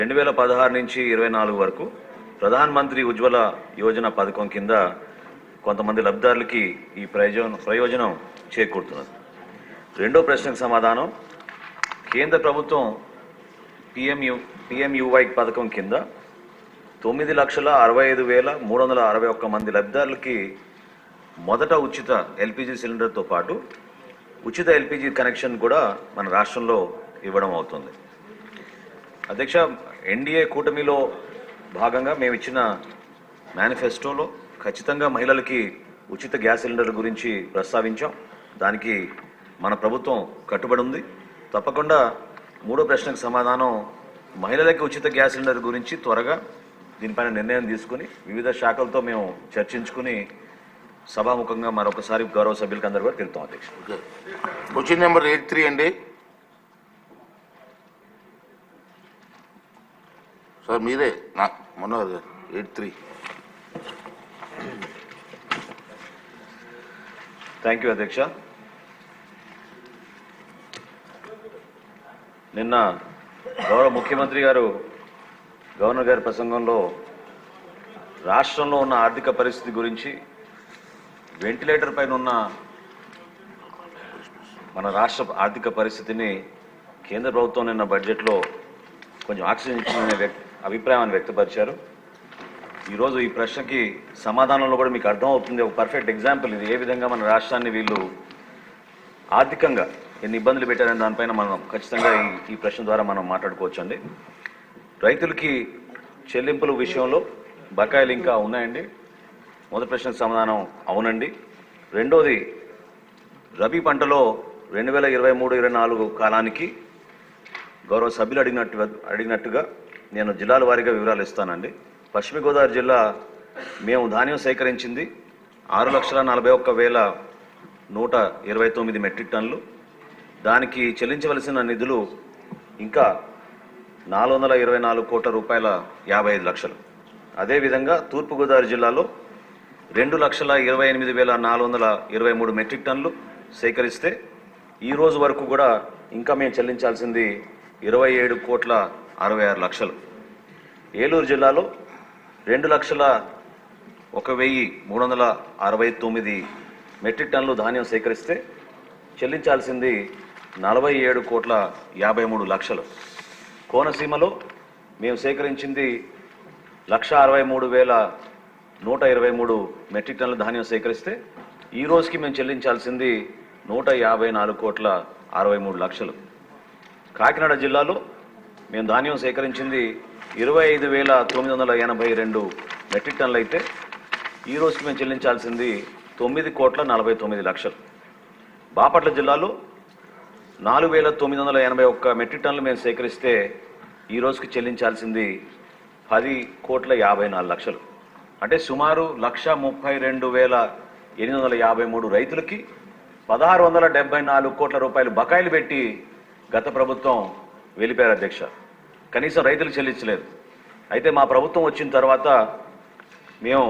2016 నుంచి 24 వరకు ప్రధాన్ మంత్రి ఉజ్వల యోజన పథకం కింద కొంతమంది లబ్ధిదారులకి ఈ ప్రయోజనం చేకూరుతున్నది. రెండో ప్రశ్నకు సమాధానం, కేంద్ర ప్రభుత్వం పిఎంయువై పథకం కింద 9,65,361 మంది లబ్ధిదారులకి మొదట ఉచిత ఎల్పిజి సిలిండర్తో పాటు ఉచిత ఎల్పిజి కనెక్షన్ కూడా మన రాష్ట్రంలో ఇవ్వడం అవుతుంది. అధ్యక్ష, ఎన్డీఏ కూటమిలో భాగంగా మేము ఇచ్చిన మేనిఫెస్టోలో ఖచ్చితంగా మహిళలకి ఉచిత గ్యాస్ సిలిండర్ల గురించి ప్రస్తావించాం. దానికి మన ప్రభుత్వం కట్టుబడి ఉంది. తప్పకుండా మూడో ప్రశ్నకు సమాధానం, మహిళలకి ఉచిత గ్యాస్ సిలిండర్ గురించి త్వరగా దీనిపైన నిర్ణయం తీసుకుని వివిధ శాఖలతో మేము చర్చించుకుని సభాముఖంగా మరొకసారి గౌరవ సభ్యులకి అందరూ కూడా తెలుపుతాం. అధ్యక్ష, క్వశ్చన్ నెంబర్ 83 అండి. సార్ మీరే మనోహర్ గారు 83. థ్యాంక్ యూ అధ్యక్ష. నిన్న గౌరవ ముఖ్యమంత్రి గారు గవర్నర్ గారి ప్రసంగంలో రాష్ట్రంలో ఉన్న ఆర్థిక పరిస్థితి గురించి, వెంటిలేటర్ పైన ఉన్న మన రాష్ట్ర ఆర్థిక పరిస్థితిని కేంద్ర ప్రభుత్వం నిన్న బడ్జెట్లో కొంచెం ఆక్సిజన్ ఇచ్చిన అభిప్రాయాన్ని వ్యక్తపరిచారు. ఈరోజు ఈ ప్రశ్నకి సమాధానంలో కూడా మీకు అర్థమవుతుంది. ఒక పర్ఫెక్ట్ ఎగ్జాంపుల్ ఇది, ఏ విధంగా మన రాష్ట్రాన్ని వీళ్ళు ఆర్థికంగా ఎన్ని ఇబ్బందులు పెట్టారనే దానిపైన మనం ఖచ్చితంగా ఈ ప్రశ్న ద్వారా మనం మాట్లాడుకోవచ్చండి. రైతులకి చెల్లింపుల విషయంలో బకాయిలు ఇంకా ఉన్నాయండి. మొదటి ప్రశ్నకు సమాధానం అవునండి. రెండోది, రబీ పంటలో 2023-24 కాలానికి గౌరవ సభ్యులు అడిగినట్టుగా నేను జిల్లాల వారీగా వివరాలు ఇస్తానండి. పశ్చిమ గోదావరి జిల్లా మేము ధాన్యం సేకరించింది 6,41,129 మెట్రిక్ టన్నులు. దానికి చెల్లించవలసిన నిధులు ఇంకా 424 కోట్ల రూపాయల 55 లక్షలు. అదేవిధంగా తూర్పుగోదావరి జిల్లాలో 2,28,423 మెట్రిక్ టన్నులు సేకరిస్తే ఈ రోజు వరకు కూడా ఇంకా మేము చెల్లించాల్సింది 27 కోట్ల 66 లక్షలు. ఏలూరు జిల్లాలో 2,01,369 మెట్రిక్ టన్నులు ధాన్యం సేకరిస్తే చెల్లించాల్సింది 47 కోట్ల 53 లక్షలు. కోనసీమలో మేము సేకరించింది 1,63,123 మెట్రిక్ టన్నుల ధాన్యం సేకరిస్తే ఈ రోజుకి మేము చెల్లించాల్సింది 154 కోట్ల 63 లక్షలు. కాకినాడ జిల్లాలో మేము ధాన్యం సేకరించింది 25,982 మెట్రిక్ టన్నులు అయితే ఈ రోజుకి మేము చెల్లించాల్సింది 9 కోట్ల 49 లక్షలు. బాపట్ల జిల్లాలో 4,981 మెట్రిక్ టన్నులు మేము సేకరిస్తే ఈ రోజుకి చెల్లించాల్సింది 10 కోట్ల 54 లక్షలు. అంటే సుమారు 132,853 రైతులకి 1,674 కోట్ల రూపాయలు బకాయిలు పెట్టి గత ప్రభుత్వం వెళ్ళిపోయారు అధ్యక్ష. కనీసం రైతులు చెల్లించలేదు. అయితే మా ప్రభుత్వం వచ్చిన తర్వాత మేము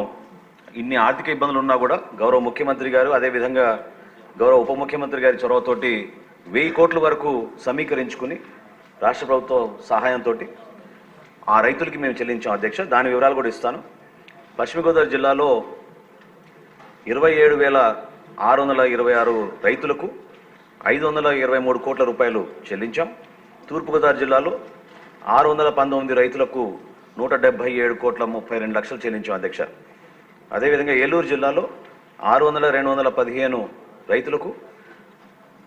ఇన్ని ఆర్థిక ఇబ్బందులు ఉన్నా కూడా గౌరవ ముఖ్యమంత్రి గారు, అదేవిధంగా గౌరవ ఉప ముఖ్యమంత్రి గారి చొరవతోటి 1000 కోట్ల వరకు సమీకరించుకుని రాష్ట్ర ప్రభుత్వ సహాయంతో ఆ రైతులకి మేము చెల్లించాం అధ్యక్ష. దాని వివరాలు కూడా ఇస్తాను. పశ్చిమ గోదావరి జిల్లాలో 27,626 రైతులకు 523 కోట్ల రూపాయలు చెల్లించాం. తూర్పుగోదావరి జిల్లాలో 619 రైతులకు 177 కోట్ల 32 లక్షలు చెల్లించాం అధ్యక్ష. అదేవిధంగా ఏలూరు జిల్లాలో 600,215 రైతులకు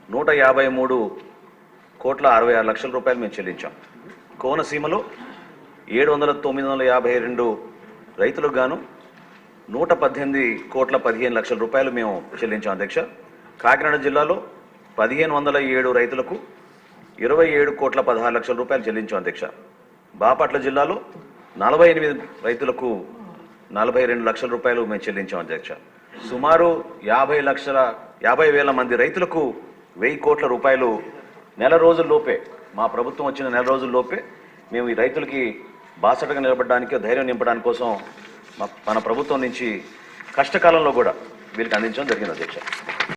153 కోట్ల 66 లక్షల రూపాయలు మేము చెల్లించాం. కోనసీమలో 7,952 రైతులకు గాను 118 కోట్ల 15 లక్షల రూపాయలు మేము చెల్లించాం అధ్యక్ష. కాకినాడ జిల్లాలో 1,507 రైతులకు 27 కోట్ల 16 లక్షల రూపాయలు చెల్లించాం అధ్యక్ష. బాపట్ల జిల్లాలో 48 రైతులకు 42 లక్షల రూపాయలు మేము చెల్లించాం అధ్యక్ష. సుమారు 50,000 మంది రైతులకు 1000 కోట్ల రూపాయలు నెల రోజుల్లోపే, మా ప్రభుత్వం వచ్చిన నెల రోజుల్లోపే మేము ఈ రైతులకి బాసటగా నిలబడడానికి, ధైర్యం నింపడానికి కోసం మన ప్రభుత్వం నుంచి కష్టకాలంలో కూడా వీళ్ళకి అందించడం జరిగింది అధ్యక్ష.